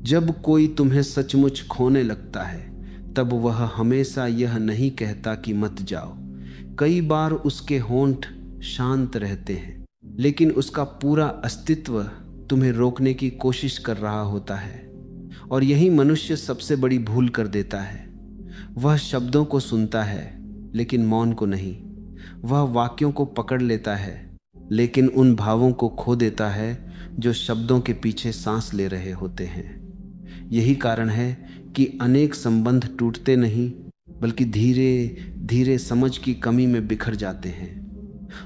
जब कोई तुम्हें सचमुच खोने लगता है तब वह हमेशा यह नहीं कहता कि मत जाओ। कई बार उसके होंठ शांत रहते हैं, लेकिन उसका पूरा अस्तित्व तुम्हें रोकने की कोशिश कर रहा होता है। और यही मनुष्य सबसे बड़ी भूल कर देता है। वह शब्दों को सुनता है लेकिन मौन को नहीं। वह वाक्यों को पकड़ लेता है लेकिन उन भावों को खो देता है जो शब्दों के पीछे सांस ले रहे होते हैं। यही कारण है कि अनेक संबंध टूटते नहीं बल्कि धीरे धीरे समझ की कमी में बिखर जाते हैं।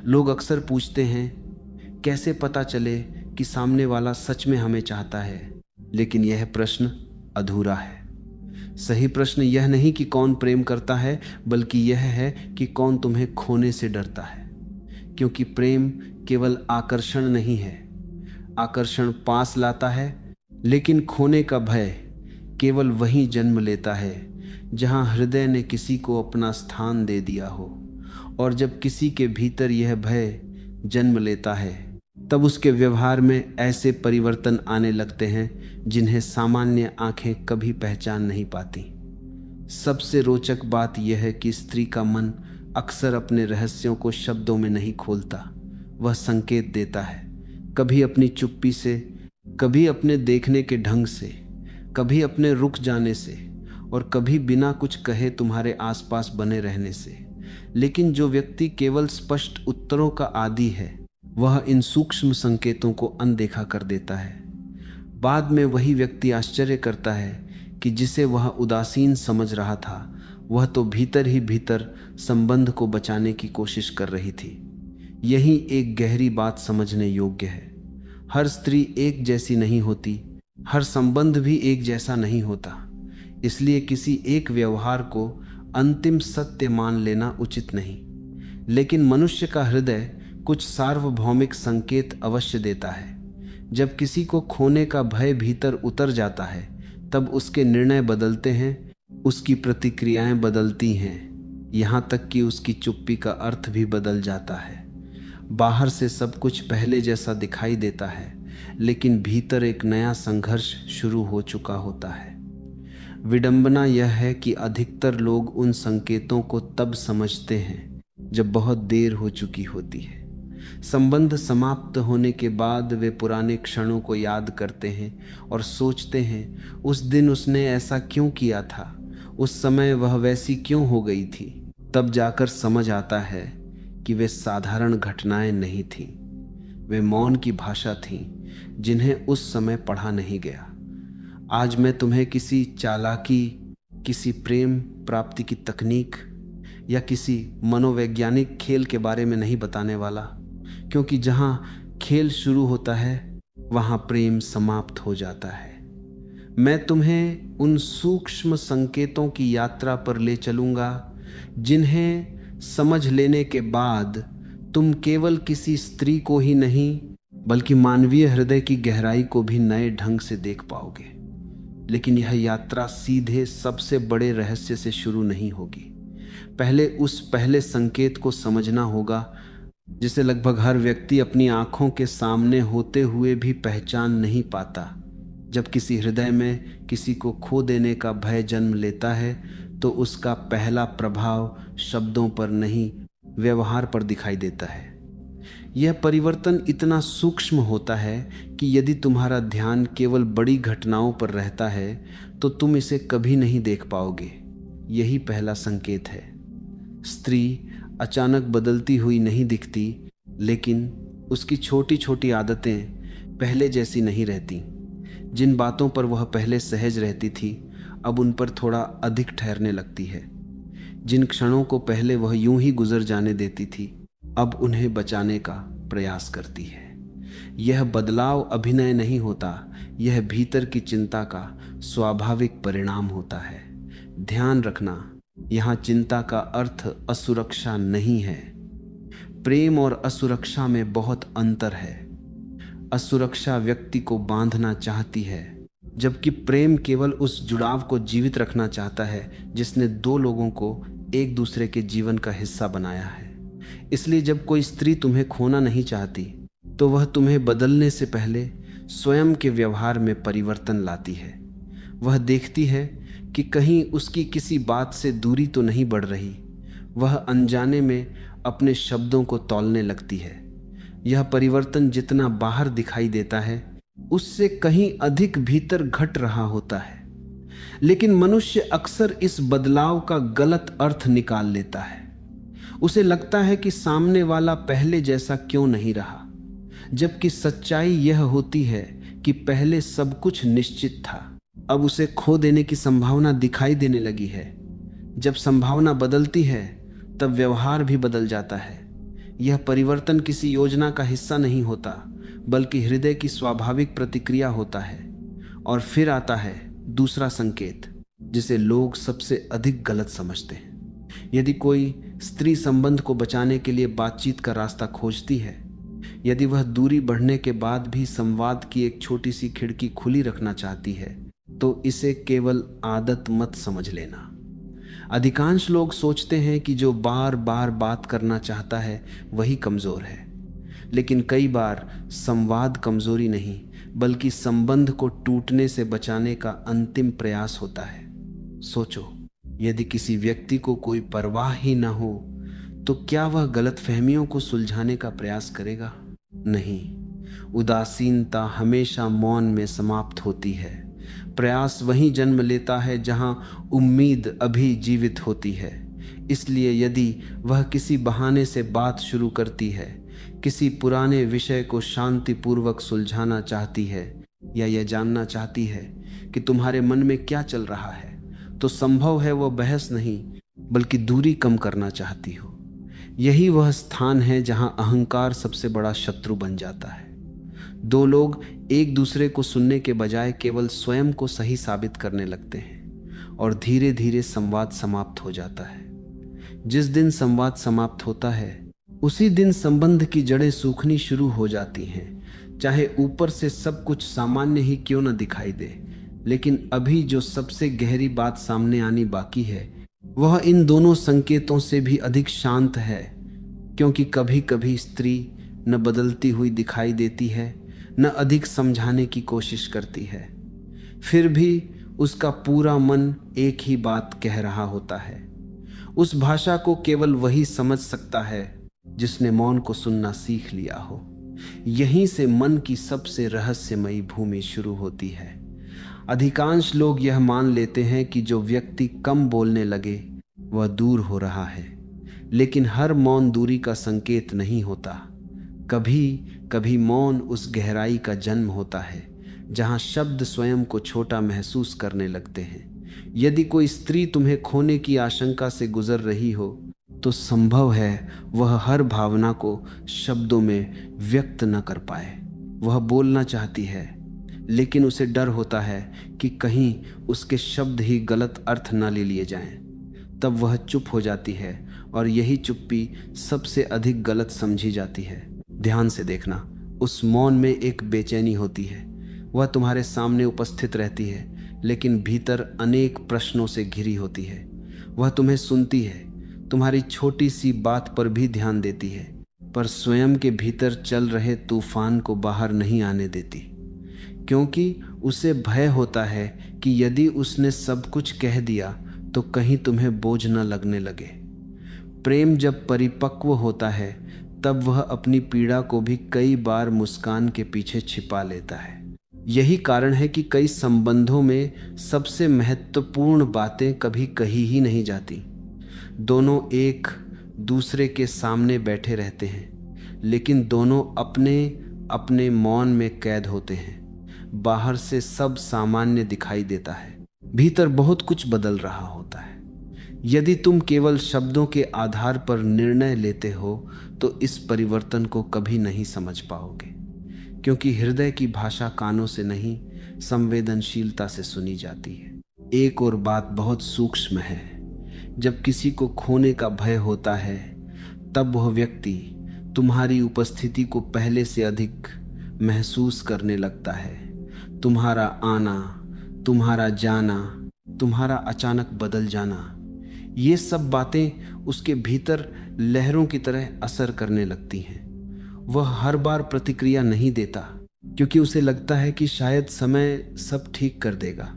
लोग अक्सर पूछते हैं, कैसे पता चले कि सामने वाला सच में हमें चाहता है? लेकिन यह प्रश्न अधूरा है। सही प्रश्न यह नहीं कि कौन प्रेम करता है, बल्कि यह है कि कौन तुम्हें खोने से डरता है। क्योंकि प्रेम केवल आकर्षण नहीं है, आकर्षण पास लाता है, लेकिन खोने का भय केवल वहीं जन्म लेता है जहां हृदय ने किसी को अपना स्थान दे दिया हो। और जब किसी के भीतर यह भय जन्म लेता है तब उसके व्यवहार में ऐसे परिवर्तन आने लगते हैं जिन्हें सामान्य आंखें कभी पहचान नहीं पाती। सबसे रोचक बात यह है कि स्त्री का मन अक्सर अपने रहस्यों को शब्दों में नहीं खोलता। वह संकेत देता है, कभी अपनी चुप्पी से, कभी अपने देखने के ढंग से, कभी अपने रुक जाने से, और कभी बिना कुछ कहे तुम्हारे आसपास बने रहने से। लेकिन जो व्यक्ति केवल स्पष्ट उत्तरों का आदी है, वह इन सूक्ष्म संकेतों को अनदेखा कर देता है। बाद में वही व्यक्ति आश्चर्य करता है कि जिसे वह उदासीन समझ रहा था, वह तो भीतर ही भीतर संबंध को बचाने की कोशिश कर रही थी। यही एक गहरी बात समझने योग्य है। हर स्त्री एक जैसी नहीं होती, हर संबंध भी एक जैसा नहीं होता। इसलिए किसी एक व्यवहार को अंतिम सत्य मान लेना उचित नहीं। लेकिन मनुष्य का हृदय कुछ सार्वभौमिक संकेत अवश्य देता है। जब किसी को खोने का भय भीतर उतर जाता है तब उसके निर्णय बदलते हैं, उसकी प्रतिक्रियाएं बदलती हैं, यहाँ तक कि उसकी चुप्पी का अर्थ भी बदल जाता है। बाहर से सब कुछ पहले जैसा दिखाई देता है, लेकिन भीतर एक नया संघर्ष शुरू हो चुका होता है। विडंबना यह है कि अधिकतर लोग उन संकेतों को तब समझते हैं जब बहुत देर हो चुकी होती है। संबंध समाप्त होने के बाद वे पुराने क्षणों को याद करते हैं और सोचते हैं, उस दिन उसने ऐसा क्यों किया था, उस समय वह वैसी क्यों हो गई थी। तब जाकर समझ आता है कि वे साधारण घटनाएं नहीं थीं, वे मौन की भाषा थीं जिन्हें उस समय पढ़ा नहीं गया। आज मैं तुम्हें किसी चालाकी, किसी प्रेम प्राप्ति की तकनीक या किसी मनोवैज्ञानिक खेल के बारे में नहीं बताने वाला, क्योंकि जहां खेल शुरू होता है वहां प्रेम समाप्त हो जाता है। मैं तुम्हें उन सूक्ष्म संकेतों की यात्रा पर ले चलूंगा जिन्हें समझ लेने के बाद तुम केवल किसी स्त्री को ही नहीं बल्कि मानवीय हृदय की गहराई को भी नए ढंग से देख पाओगे। लेकिन यह यात्रा सीधे सबसे बड़े रहस्य से शुरू नहीं होगी। पहले उस पहले संकेत को समझना होगा जिसे लगभग हर व्यक्ति अपनी आंखों के सामने होते हुए भी पहचान नहीं पाता। जब किसी हृदय में किसी को खो देने का भय जन्म लेता है तो उसका पहला प्रभाव शब्दों पर नहीं, व्यवहार पर दिखाई देता है। यह परिवर्तन इतना सूक्ष्म होता है कि यदि तुम्हारा ध्यान केवल बड़ी घटनाओं पर रहता है तो तुम इसे कभी नहीं देख पाओगे। यही पहला संकेत है। स्त्री अचानक बदलती हुई नहीं दिखती, लेकिन उसकी छोटी छोटी आदतें पहले जैसी नहीं रहती। जिन बातों पर वह पहले सहज रहती थी, अब उन पर थोड़ा अधिक ठहरने लगती है। जिन क्षणों को पहले वह यूं ही गुजर जाने देती थी, अब उन्हें बचाने का प्रयास करती है। यह बदलाव अभिनय नहीं होता, यह भीतर की चिंता का स्वाभाविक परिणाम होता है। ध्यान रखना, यहाँ चिंता का अर्थ असुरक्षा नहीं है। प्रेम और असुरक्षा में बहुत अंतर है। असुरक्षा व्यक्ति को बांधना चाहती है, जबकि प्रेम केवल उस जुड़ाव को जीवित रखना चाहता है जिसने दो लोगों को एक दूसरे के जीवन का हिस्सा बनाया है। इसलिए जब कोई स्त्री तुम्हें खोना नहीं चाहती तो वह तुम्हें बदलने से पहले स्वयं के व्यवहार में परिवर्तन लाती है। वह देखती है कि कहीं उसकी किसी बात से दूरी तो नहीं बढ़ रही। वह अनजाने में अपने शब्दों को तौलने लगती है। यह परिवर्तन जितना बाहर दिखाई देता है, उससे कहीं अधिक भीतर घट रहा होता है। लेकिन मनुष्य अक्सर इस बदलाव का गलत अर्थ निकाल लेता है। उसे लगता है कि सामने वाला पहले जैसा क्यों नहीं रहा, जबकि सच्चाई यह होती है कि पहले सब कुछ निश्चित था, अब उसे खो देने की संभावना दिखाई देने लगी है। जब संभावना बदलती है, तब व्यवहार भी बदल जाता है। यह परिवर्तन किसी योजना का हिस्सा नहीं होता, बल्कि हृदय की स्वाभाविक प्रतिक्रिया होता है। और फिर आता है दूसरा संकेत, जिसे लोग सबसे अधिक गलत समझते हैं। यदि कोई स्त्री संबंध को बचाने के लिए बातचीत का रास्ता खोजती है, यदि वह दूरी बढ़ने के बाद भी संवाद की एक छोटी सी खिड़की खुली रखना चाहती है, तो इसे केवल आदत मत समझ लेना। अधिकांश लोग सोचते हैं कि जो बार बार बात करना चाहता है वही कमजोर है। लेकिन कई बार संवाद कमजोरी नहीं, बल्कि संबंध को टूटने से बचाने का अंतिम प्रयास होता है। सोचो, यदि किसी व्यक्ति को कोई परवाह ही ना हो, तो क्या वह गलतफहमियों को सुलझाने का प्रयास करेगा? नहीं। उदासीनता हमेशा मौन में समाप्त होती है। प्रयास वहीं जन्म लेता है जहां उम्मीद अभी जीवित होती है। इसलिए यदि वह किसी बहाने से बात शुरू करती है, किसी पुराने विषय को शांतिपूर्वक सुलझाना चाहती है, या यह जानना चाहती है कि तुम्हारे मन में क्या चल रहा है, तो संभव है वह बहस नहीं, बल्कि दूरी कम करना चाहती हो। यही वह स्थान है जहां अहंकार सबसे बड़ा शत्रु बन जाता है। दो लोग एक दूसरे को सुनने के बजाय केवल स्वयं को सही साबित करने लगते हैं, और धीरे धीरे संवाद समाप्त हो जाता है। जिस दिन संवाद समाप्त होता है, उसी दिन संबंध की जड़ें सूखनी शुरू हो जाती हैं। चाहे ऊपर से सब कुछ सामान्य ही क्यों न दिखाई दे, लेकिन अभी जो सबसे गहरी बात सामने आनी बाकी है, वह इन दोनों संकेतों से भी अधिक शांत है। क्योंकि कभी कभी स्त्री न बदलती हुई दिखाई देती है, न अधिक समझाने की कोशिश करती है, फिर भी उसका पूरा मन एक ही बात कह रहा होता है। उस भाषा को केवल वही समझ सकता है जिसने मौन को सुनना सीख लिया हो। यहीं से मन की सबसे रहस्यमयी भूमि शुरू होती है। अधिकांश लोग यह मान लेते हैं कि जो व्यक्ति कम बोलने लगे वह दूर हो रहा है, लेकिन हर मौन दूरी का संकेत नहीं होता। कभी कभी मौन उस गहराई का जन्म होता है जहां शब्द स्वयं को छोटा महसूस करने लगते हैं। यदि कोई स्त्री तुम्हें खोने की आशंका से गुजर रही हो, तो संभव है वह हर भावना को शब्दों में व्यक्त न कर पाए। वह बोलना चाहती है, लेकिन उसे डर होता है कि कहीं उसके शब्द ही गलत अर्थ न ले लिए जाएं। तब वह चुप हो जाती है, और यही चुप्पी सबसे अधिक गलत समझी जाती है। ध्यान से देखना, उस मौन में एक बेचैनी होती है। वह तुम्हारे सामने उपस्थित रहती है, लेकिन भीतर अनेक प्रश्नों से घिरी होती है। वह तुम्हें सुनती है, तुम्हारी छोटी सी बात पर भी ध्यान देती है, पर स्वयं के भीतर चल रहे तूफान को बाहर नहीं आने देती, क्योंकि उसे भय होता है कि यदि उसने सब कुछ कह दिया तो कहीं तुम्हें बोझ न लगने लगे। प्रेम जब परिपक्व होता है, तब वह अपनी पीड़ा को भी कई बार मुस्कान के पीछे छिपा लेता है। यही कारण है कि कई संबंधों में सबसे महत्वपूर्ण बातें कभी कही ही नहीं जाती। दोनों एक दूसरे के सामने बैठे रहते हैं, लेकिन दोनों अपने अपने मौन में कैद होते हैं। बाहर से सब सामान्य दिखाई देता है, भीतर बहुत कुछ बदल रहा होता है। यदि तुम केवल शब्दों के आधार पर निर्णय लेते हो, तो इस परिवर्तन को कभी नहीं समझ पाओगे, क्योंकि हृदय की भाषा कानों से नहीं, संवेदनशीलता से सुनी जाती है। एक और बात बहुत सूक्ष्म है। जब किसी को खोने का भय होता है, तब वह व्यक्ति तुम्हारी उपस्थिति को पहले से अधिक महसूस करने लगता है। तुम्हारा आना, तुम्हारा जाना, तुम्हारा अचानक बदल जाना, ये सब बातें उसके भीतर लहरों की तरह असर करने लगती हैं। वह हर बार प्रतिक्रिया नहीं देता, क्योंकि उसे लगता है कि शायद समय सब ठीक कर देगा।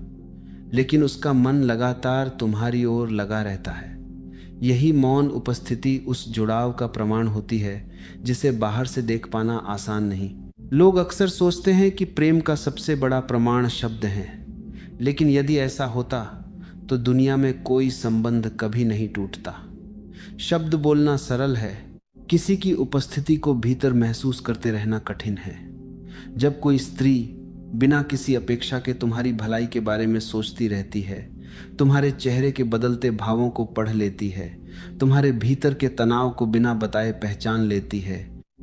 लेकिन उसका मन लगातार तुम्हारी ओर लगा रहता है। यही मौन उपस्थिति उस जुड़ाव का प्रमाण होती है जिसे बाहर से देख पाना आसान नहीं। लोग अक्सर सोचते हैं कि प्रेम का सबसे बड़ा प्रमाण शब्द हैं, लेकिन यदि ऐसा होता तो दुनिया में कोई संबंध कभी नहीं टूटता। शब्द बोलना सरल है, किसी की उपस्थिति को भीतर महसूस करते रहना कठिन है। जब कोई स्त्री बिना किसी अपेक्षा के तुम्हारी भलाई के बारे में सोचती रहती है, तुम्हारे चेहरे के बदलते भावों को पढ़ लेती है, तुम्हारे भीतर के तनाव को बिना बताए पहचान लेती है,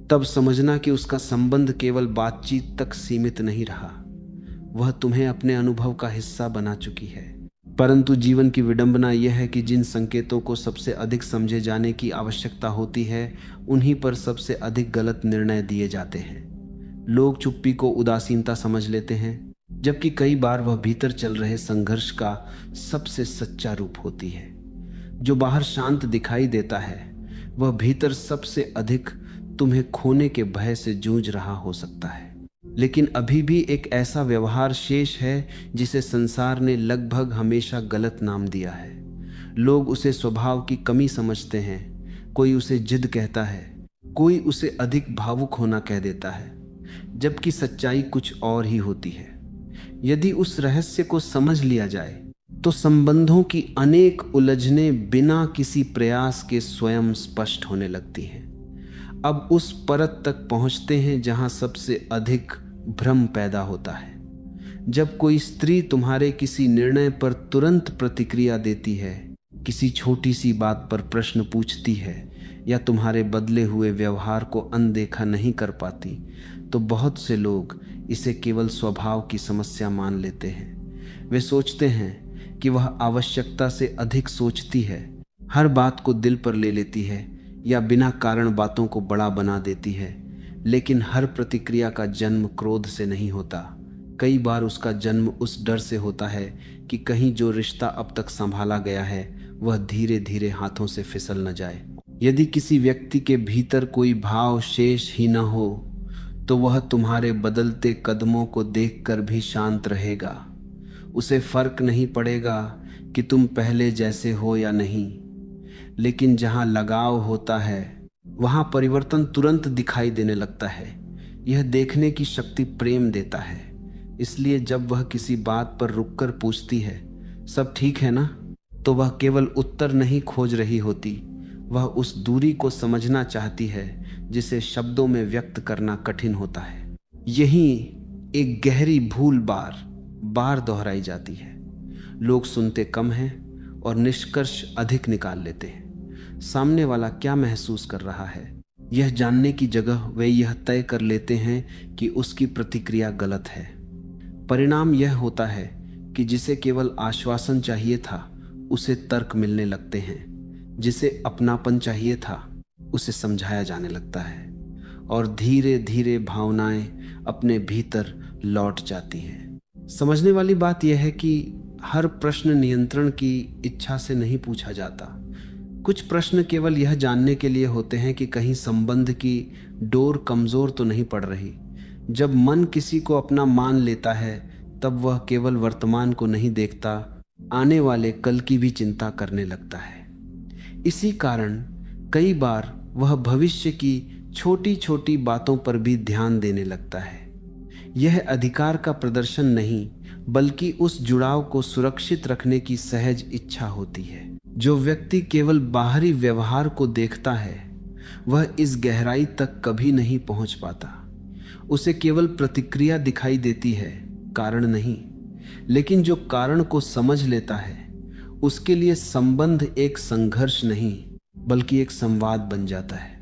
तब समझना कि उसका संबंध केवल बातचीत तक सीमित नहीं रहा, वह तुम्हें अपने अनुभव का हिस्सा बना चुकी है। परंतु जीवन की विडंबना यह है कि जिन संकेतों को सबसे अधिक समझे जाने की आवश्यकता होती है, उन्हीं पर सबसे अधिक गलत निर्णय दिए जाते हैं। लोग चुप्पी को उदासीनता समझ लेते हैं, जबकि कई बार वह भीतर चल रहे संघर्ष का सबसे सच्चा रूप होती है। जो बाहर शांत दिखाई देता है, वह भीतर सबसे अधिक तुम्हें खोने के भय से जूझ रहा हो सकता है। लेकिन अभी भी एक ऐसा व्यवहार शेष है जिसे संसार ने लगभग हमेशा गलत नाम दिया है। लोग उसे स्वभाव की कमी समझते हैं, कोई उसे जिद कहता है, कोई उसे अधिक भावुक होना कह देता है, जबकि सच्चाई कुछ और ही होती है। यदि उस रहस्य को समझ लिया जाए तो संबंधों की अनेक उलझनें बिना किसी प्रयास के स्वयं स्पष्ट होने लगती हैं। अब उस परत तक पहुंचते हैं जहां सबसे अधिक भ्रम पैदा होता है। जब कोई स्त्री तुम्हारे किसी निर्णय पर तुरंत प्रतिक्रिया देती है, किसी छोटी सी बात पर प्रश्न पूछती है या तुम्हारे बदले हुए व्यवहार को अनदेखा नहीं कर पाती, तो बहुत से लोग इसे केवल स्वभाव की समस्या मान लेते हैं। वे सोचते हैं कि वह आवश्यकता से अधिक सोचती है, हर बात को दिल पर ले लेती है या बिना कारण बातों को बड़ा बना देती है। लेकिन हर प्रतिक्रिया का जन्म क्रोध से नहीं होता। कई बार उसका जन्म उस डर से होता है कि कहीं जो रिश्ता अब तक संभाला गया है वह धीरे धीरे हाथों से फिसल न जाए। यदि किसी व्यक्ति के भीतर कोई भाव शेष ही न हो तो वह तुम्हारे बदलते कदमों को देखकर भी शांत रहेगा। उसे फर्क नहीं पड़ेगा कि तुम पहले जैसे हो या नहीं। लेकिन जहां लगाव होता है वहां परिवर्तन तुरंत दिखाई देने लगता है। यह देखने की शक्ति प्रेम देता है। इसलिए जब वह किसी बात पर रुककर पूछती है, सब ठीक है ना, तो वह केवल उत्तर नहीं खोज रही होती, वह उस दूरी को समझना चाहती है जिसे शब्दों में व्यक्त करना कठिन होता है। यही एक गहरी भूल बार बार दोहराई जाती है। लोग सुनते कम हैं और निष्कर्ष अधिक निकाल लेते हैं। सामने वाला क्या महसूस कर रहा है यह जानने की जगह वे यह तय कर लेते हैं कि उसकी प्रतिक्रिया गलत है। परिणाम यह होता है कि जिसे केवल आश्वासन चाहिए था उसे तर्क मिलने लगते हैं, जिसे अपनापन चाहिए था उसे समझाया जाने लगता है, और धीरे धीरे भावनाएं अपने भीतर लौट जाती हैं। समझने वाली बात यह है कि हर प्रश्न नियंत्रण की इच्छा से नहीं पूछा जाता। कुछ प्रश्न केवल यह जानने के लिए होते हैं कि कहीं संबंध की डोर कमजोर तो नहीं पड़ रही। जब मन किसी को अपना मान लेता है तब वह केवल वर्तमान को नहीं देखता, आने वाले कल की भी चिंता करने लगता है। इसी कारण कई बार वह भविष्य की छोटी छोटी बातों पर भी ध्यान देने लगता है। यह अधिकार का प्रदर्शन नहीं बल्कि उस जुड़ाव को सुरक्षित रखने की सहज इच्छा होती है। जो व्यक्ति केवल बाहरी व्यवहार को देखता है वह इस गहराई तक कभी नहीं पहुंच पाता। उसे केवल प्रतिक्रिया दिखाई देती है, कारण नहीं। लेकिन जो कारण को समझ लेता है उसके लिए संबंध एक संघर्ष नहीं बल्कि एक संवाद बन जाता है।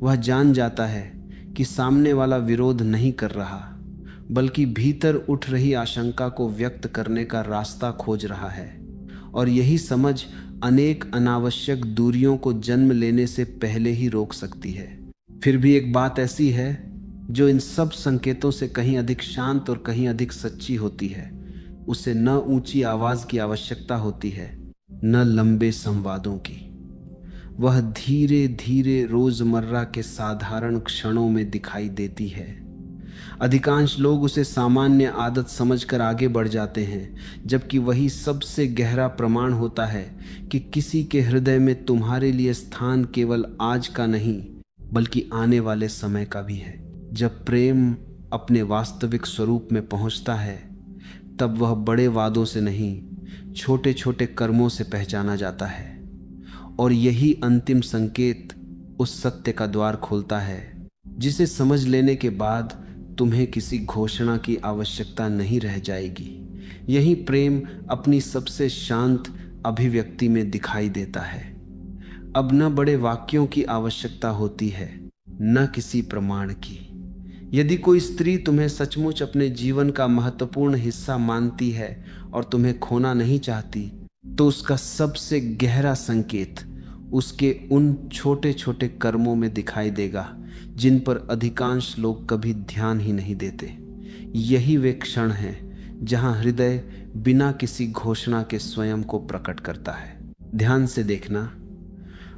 वह जान जाता है कि सामने वाला विरोध नहीं कर रहा बल्कि भीतर उठ रही आशंका को व्यक्त करने का रास्ता खोज रहा है, और यही समझ अनेक अनावश्यक दूरियों को जन्म लेने से पहले ही रोक सकती है। फिर भी एक बात ऐसी है जो इन सब संकेतों से कहीं अधिक शांत और कहीं अधिक सच्ची होती है। उसे न ऊंची आवाज की आवश्यकता होती है, न लंबे संवादों की। वह धीरे धीरे रोजमर्रा के साधारण क्षणों में दिखाई देती है। अधिकांश लोग उसे सामान्य आदत समझकर आगे बढ़ जाते हैं, जबकि वही सबसे गहरा प्रमाण होता है कि किसी के हृदय में तुम्हारे लिए स्थान केवल आज का नहीं बल्कि आने वाले समय का भी है। जब प्रेम अपने वास्तविक स्वरूप में पहुंचता है, तब वह बड़े वादों से नहीं, छोटे छोटे कर्मों से पहचाना जाता है। और यही अंतिम संकेत उस सत्य का द्वार खोलता है जिसे समझ लेने के बाद तुम्हें किसी घोषणा की आवश्यकता नहीं रह जाएगी। यही प्रेम अपनी सबसे शांत अभिव्यक्ति में दिखाई देता है। अब न बड़े वाक्यों की आवश्यकता होती है, न किसी प्रमाण की। यदि कोई स्त्री तुम्हें सचमुच अपने जीवन का महत्वपूर्ण हिस्सा मानती है और तुम्हें खोना नहीं चाहती, तो उसका सबसे गहरा संकेत उसके उन छोटे छोटे कर्मों में दिखाई देगा जिन पर अधिकांश लोग कभी ध्यान ही नहीं देते। यही वे क्षण हैं जहां हृदय बिना किसी घोषणा के स्वयं को प्रकट करता है। ध्यान से देखना,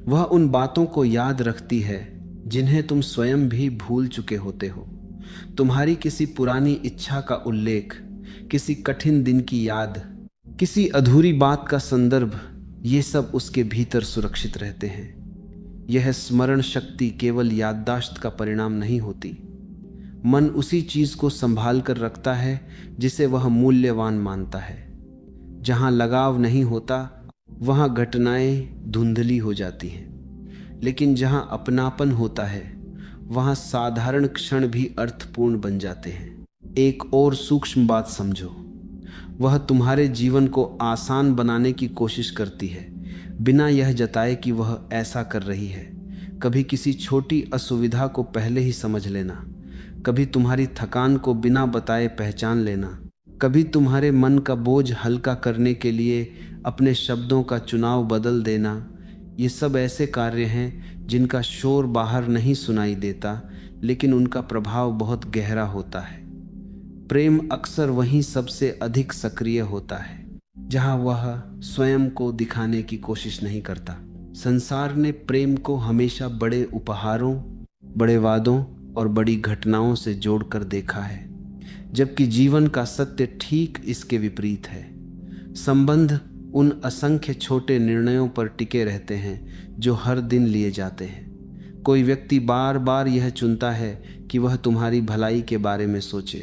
वह उन बातों को याद रखती है जिन्हें तुम स्वयं भी भूल चुके होते हो। तुम्हारी किसी पुरानी इच्छा का उल्लेख, किसी कठिन दिन की याद, किसी अधूरी बात का संदर्भ, ये सब उसके भीतर सुरक्षित रहते हैं। यह स्मरण शक्ति केवल याददाश्त का परिणाम नहीं होती। मन उसी चीज को संभाल कर रखता है जिसे वह मूल्यवान मानता है। जहां लगाव नहीं होता वहां घटनाएं धुंधली हो जाती हैं, लेकिन जहां अपनापन होता है वहां साधारण क्षण भी अर्थपूर्ण बन जाते हैं। एक और सूक्ष्म बात समझो, वह तुम्हारे जीवन को आसान बनाने की कोशिश करती है, बिना यह जताए कि वह ऐसा कर रही है। कभी किसी छोटी असुविधा को पहले ही समझ लेना, कभी तुम्हारी थकान को बिना बताए पहचान लेना, कभी तुम्हारे मन का बोझ हल्का करने के लिए अपने शब्दों का चुनाव बदल देना। ये सब ऐसे कार्य हैं जिनका शोर बाहर नहीं सुनाई देता, लेकिन उनका प्रभाव बहुत गहरा होता है। प्रेम अक्सर वहीं सबसे अधिक सक्रिय होता है जहां वह स्वयं को दिखाने की कोशिश नहीं करता। संसार ने प्रेम को हमेशा बड़े उपहारों, बड़े वादों और बड़ी घटनाओं से जोड़कर देखा है, जबकि जीवन का सत्य ठीक इसके विपरीत है। संबंध उन असंख्य छोटे निर्णयों पर टिके रहते हैं जो हर दिन लिए जाते हैं। कोई व्यक्ति बार बार यह चुनता है कि वह तुम्हारी भलाई के बारे में सोचे,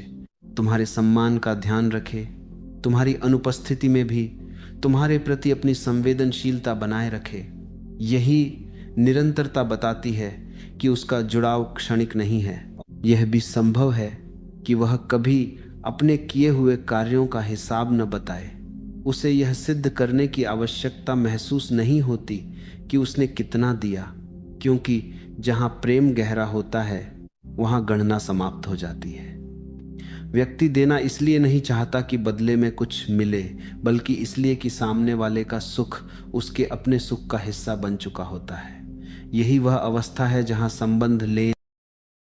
तुम्हारे सम्मान का ध्यान रखे, तुम्हारी अनुपस्थिति में भी तुम्हारे प्रति अपनी संवेदनशीलता बनाए रखे। यही निरंतरता बताती है कि उसका जुड़ाव क्षणिक नहीं है। यह भी संभव है कि वह कभी अपने किए हुए कार्यों का हिसाब न बताए। उसे यह सिद्ध करने की आवश्यकता महसूस नहीं होती कि उसने कितना दिया, क्योंकि जहां प्रेम गहरा होता है वहां गणना समाप्त हो जाती है। व्यक्ति देना इसलिए नहीं चाहता कि बदले में कुछ मिले, बल्कि इसलिए कि सामने वाले का सुख उसके अपने सुख का हिस्सा बन चुका होता है। यही वह अवस्था है जहां संबंध ले